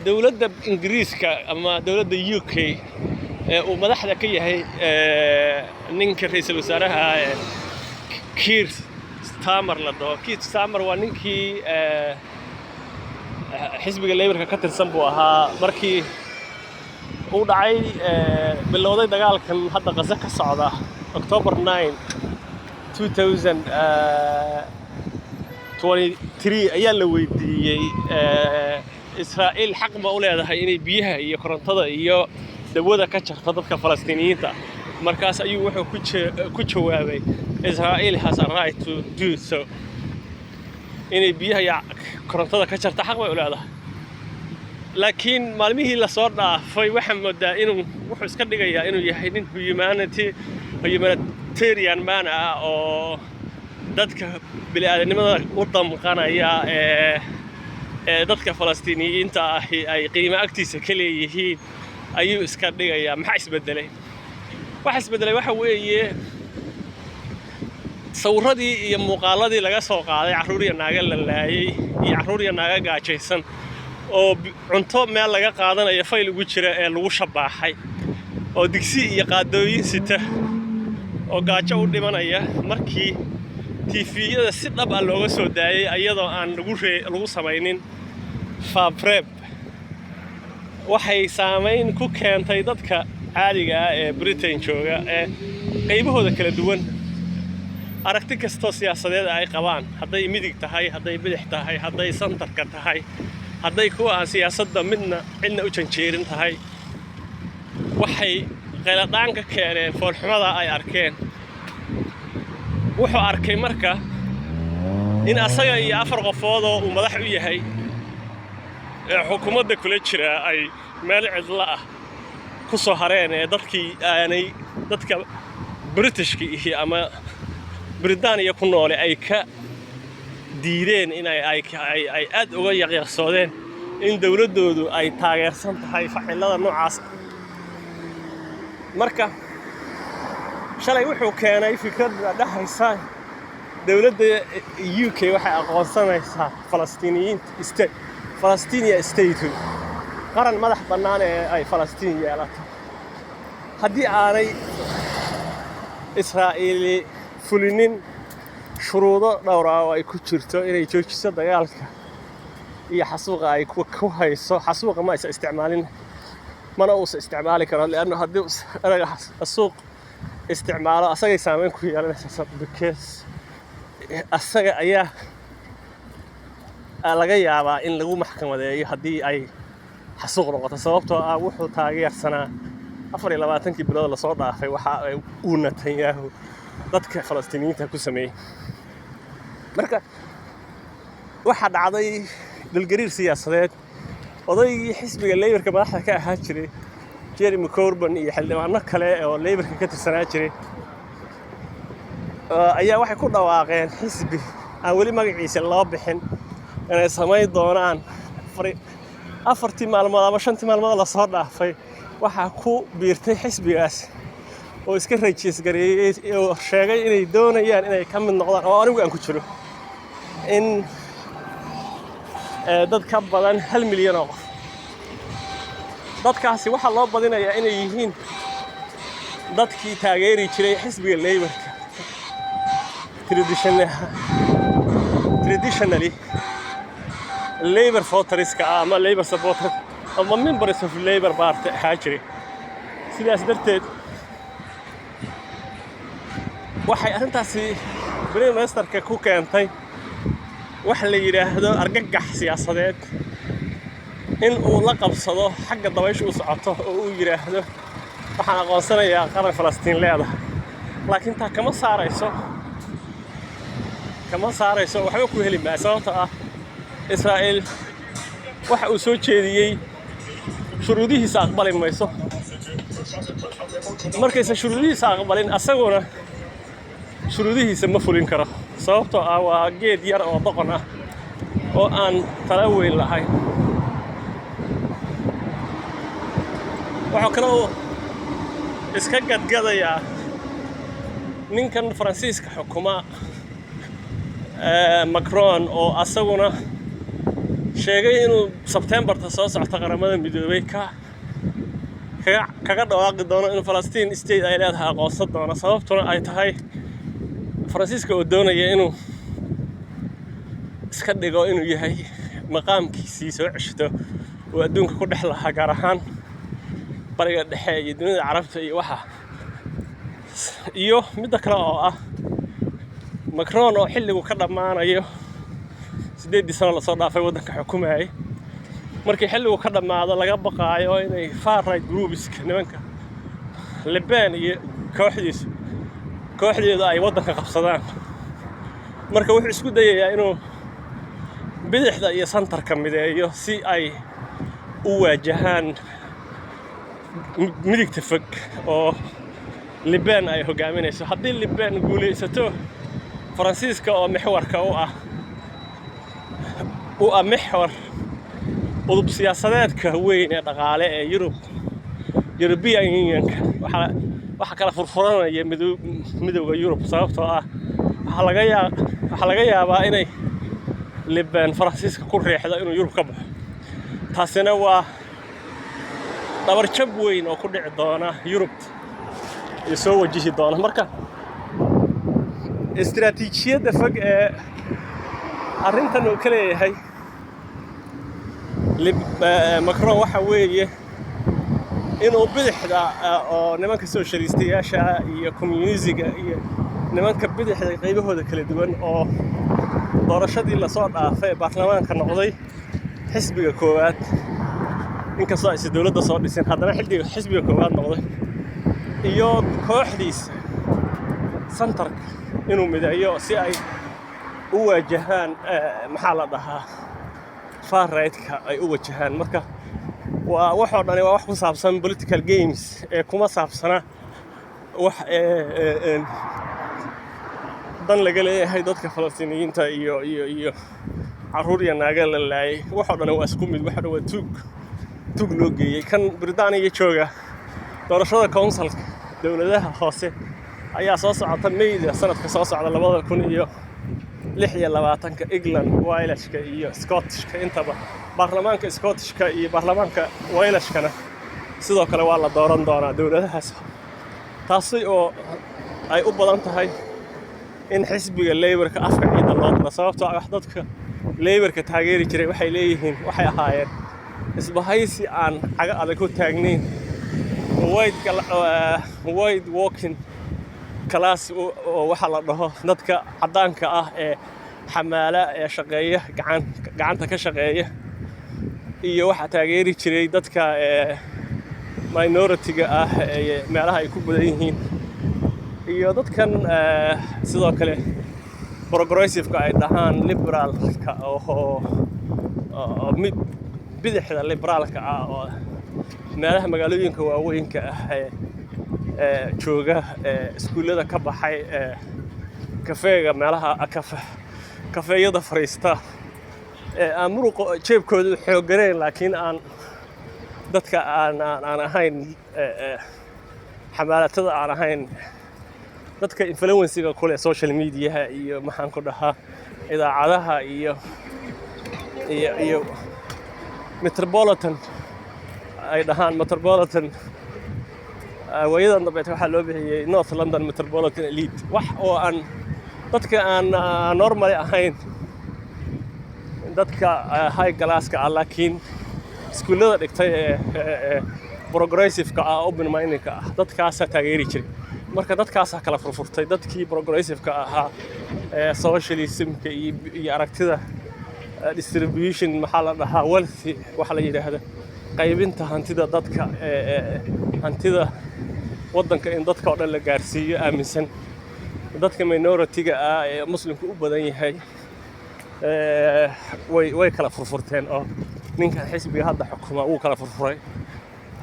دولة إنجليزكا أما دولة UK ومدحدا كيهي نينك رئيس الوزراء كير ستامر لدو كير ستامر ونينكي حزب الليبر كترسن بو ahaa markii uu dhacay bilowday dagaalkan hadda Gaza ka socda October 9 2023 ayaa la weydiiyay Israa'iil xaq ma u leedahay inay biyaha iyo korontada iyo dawada ka jarto dadka Falastiiniyiinta markaas ayuu wuxuu ku jawaabay Israa'iil has a right to do so inay biyaha iyo korontada ka jarto xaq bay u leedahay laakiin maalmihii la soo dhaafay waxa moodaa inuu wuxuu iska dhigayaa inuu yahay nin humanitarian man ah oo dadka bini'aadanimada u damqanaya dadka Falastiiniyiinta ah ay qiimo agtiisa ka leeyihiin ayuu iska dhigayaa maxaa isbedelay waxa weeye sawirradii iyo muuqaaladii laga soo qaaday carruur iyo naaga la laayay iyo carruur iyo naaga gaajaysan oo cunto meel laga qaadanayo fayl ugu jira ee lagu shabaaxay oo digsi iyo qaadooyin sita oo gaajo u dhimanaya markii TV-yada si dhab ah looga soo daayay iyadoo aan lagu samaynin fabreb waxay saameyn ku keentay dadka caadiga ah ee Britain jooga ee qaybahooda kala duwan aragti kastoo siyaasadeed ay qabaan hadday midig tahay hadday bidix tahay hadday santarka tahay hadday kuwa aan siyaasadda cidna u janjeerin tahay waxay qeeladaan ka keeneen foolxumada ay arkeen wuxuu arkay marka in asaga iyo afar qofood oo uu madax u yahay xukuumadda kula jira ay meel cidla ah ku soo hareen ee dadka Britishka ama Britaniya ku nool ay ka diideen in ay aad uga yaqyaqsoodeen in dawladoodu ay taageersan tahay ficilada noocaas marka shalay wuxuu keenay fikrad dhaxaysa dawladda UK waxay aqoonsanaysaa Palestinian state qaran madax bannaan ee ay Falastiin yeelato haddii aanay Israa'iili fulinin shuruudo dhowr ah oo ay ku jirto inay joojiso dagaalka iyo xasuuqa ay ku hayso xasuuqa ma aysan isticmaalin mana uusan isticmaali karo laana haddii xasuuq isticmaalo asagay saameyn ku yeelanaysa because asaga ayaa laga yaabaa in lagu maxkamadeeyo haddii ay xasuuq noqoto sababtoo ah wuxuu taageersanaa 24 bilood la soo dhaafay waxa uu Netanyahu dadka Falastiiniyiinta ku sameeyay marka waxa dhacday dalgariir siyaasadeed odaygii xisbiga Labourka madaxda ka ahaa jiray Jeremy Corbyn iyo xildhibaano kale oo Labourka ka tirsanaa jiray ayaa waxay ku dhawaaqeen xisbi aan weli magaciisa loo bixin inay sameyn doonaan afartii maalmood ama shantii maalmood la soo dhaafay waxa ku biirtay xisbigaas oo iska rajiis gareeyay oo sheegay inay doonayaan inay ka mid noqdaan oo anigu aan ku jiro in dad ka badan 1 milyan oo qof dadkaasi waxa loo badinayaa inay yihiin dadkii taageeri jiray xisbiga Labourka traditionally Labour voters ama Labour supporters ama members of Labour Party haajiri sidaas darteed waxay arintaasi Prime Ministerka ku keentay wax la yiraahdo argagax siyaasadeed in uu la qabsado xagga dabaysha u socoto oo uu yiraahdo waxaan aqoonsanayaa qaran Falastiin leedahay laakiin taa kama saarayso waxba ku heli ma sababtoo ah Israa'iil waxa uu soo jeediyay shuruudihiisa aqbalin mayso markaysa shuruudihiisa aqbalin asaguna shuruudihiisa ma fulin karo sababtoo ah waa geed yar oo doqon ah oo aan tala weyn lahayn waxa kale oo iska gadgadaya ninkan Faransiiska xukuma Macron oo asaguna sheegay inuu September-ta soo socota qaramada midoobay kaga dhawaaqi doono in Palestine state ay leedahay aqoonsan doono sababtuna ay tahay Faransiiska oo doonaya inuu iska dhigo inuu yahay maqaamkiisii soo ceshto oo adduunka ku dhex lahaa gaar ahaan bariga dhexe iyo dunida carabta iyo waxa iyo mid kale oo ah Macron oo xilligu ka dhamaanayo 8 sano la soo dhaafay waddanka xukumayay markii xilligu ka dhamaado laga baqaayo inay far right groups nimanka Lebanon iyo kooxdeeda ay waddanka qabsadaan marka wuxuu isku dayayaa inuu bidixda iyo santarka mideeyo si ay u waajahaan midigta fog oo Lebanon ay hogaaminayso haddii Lebanon guulaysato Faransiiska oo maxwarka u ah محور udub siyaasadeedka weyn ee dhaqaale ee European Union waxa kala furfuranaya midowga Europe sababtoo ah waxa laga yaabaa inay Lebanon Faransiiska ku riixdo inuu Europe ka baxo taasina waa dabar jab weyn oo ku dhici doona Europe iyo soo wajihi doona marka istiraatiijiyadda fog ee arrintan uu ka leeyahay Macron waxa weeye inuu bidixda oo nimanka socialistayaasha iyo communism-ka iyo nimanka bidixda qaybahooda kala duwan oo doorashadii la soo dhaafay baarlamaanka noqday xisbiga koowaad inkastoo ay dawladda soo dhiseen haddana xisbiga koowaad noqday iyo kooxdiisa santarka inuu mideeyo si ay u waajahaan maxaa la dhahaa far right-ka ay u wajahaan marka waxoo dhan waa wax ku saabsan political games ee kuma saabsana wax dan laga leeyahay dadka Falastiiniyiinta iyo caruur iyo naaga la laayay waxoo dhan waa isku mid waxa waa tug loo geeyay kan Britaniya jooga doorashada councilka dawladaha hoose ayaa soo socota May sanadka soo socda 2026 England Waleshka iyo Scottishka intaba baarlamaanka Scottishka iyo baarlamaanka Waleshkana sidoo kale waa la dooran doonaa dawladahaas taasi oo ay u badan tahay in xisbiga Labour-ka afka ciidan loo diro sababtoo ah dadka Labour-ka taageeri jiray waxay leeyihiin waxay ahaayeen isbahaysi aan caga adag ku taagnayn wide walking class oo waxa la dhaho dadka cadaanka ah ee xamaala ee shaqeeya gacanta ka shaqeeya iyo waxa taageeri jiray dadka minority-ga ah ee meelaha ay ku badan yihiin iyo dadkan sidoo kale progressive-ka ay dhahaan liberal-ka oo bidixda liberal-ka ah oo meelaha magaalooyinka waaweynka ah jooga iskuulada ka baxay kafeega meelaha kafeeyada fariista aan muruqa jeebkooda xoogganeen laakiin aan dadka aan ahayn xamaalatada aan ahayn dadka influence-ga kule social media iyo maxaan ku dhahaa idaacadaha iyo metropolitan ay dhahaan metropolitan wayadan dambe waxa loo bixiyay North London Metropolitan Elite wax oo aan dadka aan normally ahayn dadka high class-ka laakiin iskuulada dhigtay progressive-ka open minded-ka dadkaas taageeri jiray marka dadkaas kala furfurtay dadkii progressive-ka ahaa socialism-ka iyo aragtida distribution maxaa la dhahaa wealth waxa la yiraahdo qaybinta hantida dadka hantida waddanka in dadka oo dhan la gaarsiiyo aaminsan dadka minority-ga ah ee muslimku u badan yahay way kala furfurteen oo ninkan xisbiga hadda xukuma uu kala furfuray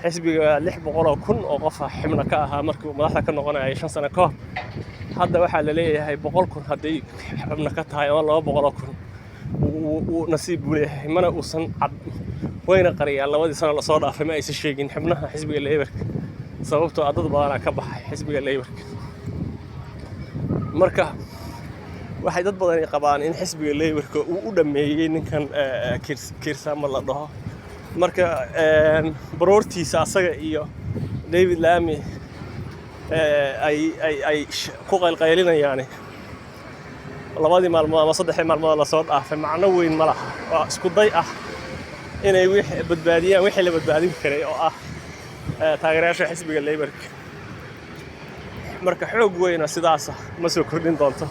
xisbiga 600,000 oo qof xubno ka ahaa markii madaxda ka noqonayay 5 sano ka hor hadda waxa la leeyahay 100,000 haday xubno ka tahay oo 200,000 uu nasiib u leeyahay mana uusan cad wayna qariyaan labadii sano la soo dhaafay ma aysan sheegin xubnaha xisbiga Labour-ka sababtoo ah dad badan ka baxay xisbiga Labour-ka marka waxay dad badan qabaan in xisbiga Labour-ka uu u dhameeyay ninkan Keir Starmer la dhaho marka baroortiisa asaga iyo David Lammy ay ku qalqaylinayaan labadii maalmood ama saddexdii maalmood la soo dhaafay macno weyn ma laha waa isku day ah inay badbaadiyaan wixii la badbaadin karay oo ah taageerayaasha xisbiga Labour-ka marka xoog weyn sidaas ma soo kordhin doonto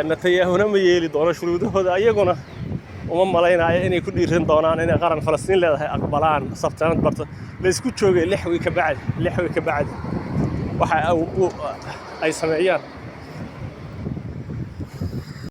Netanyahuna ma yeeli doono shuruudahooda ayaguna uma malaynayo inay ku dhiiran doonaan inay qaran Falastiin leedahay aqbalaan sabtaanad barta la isku joogay 6 wiil ka bacdi waxa ay sameeyaan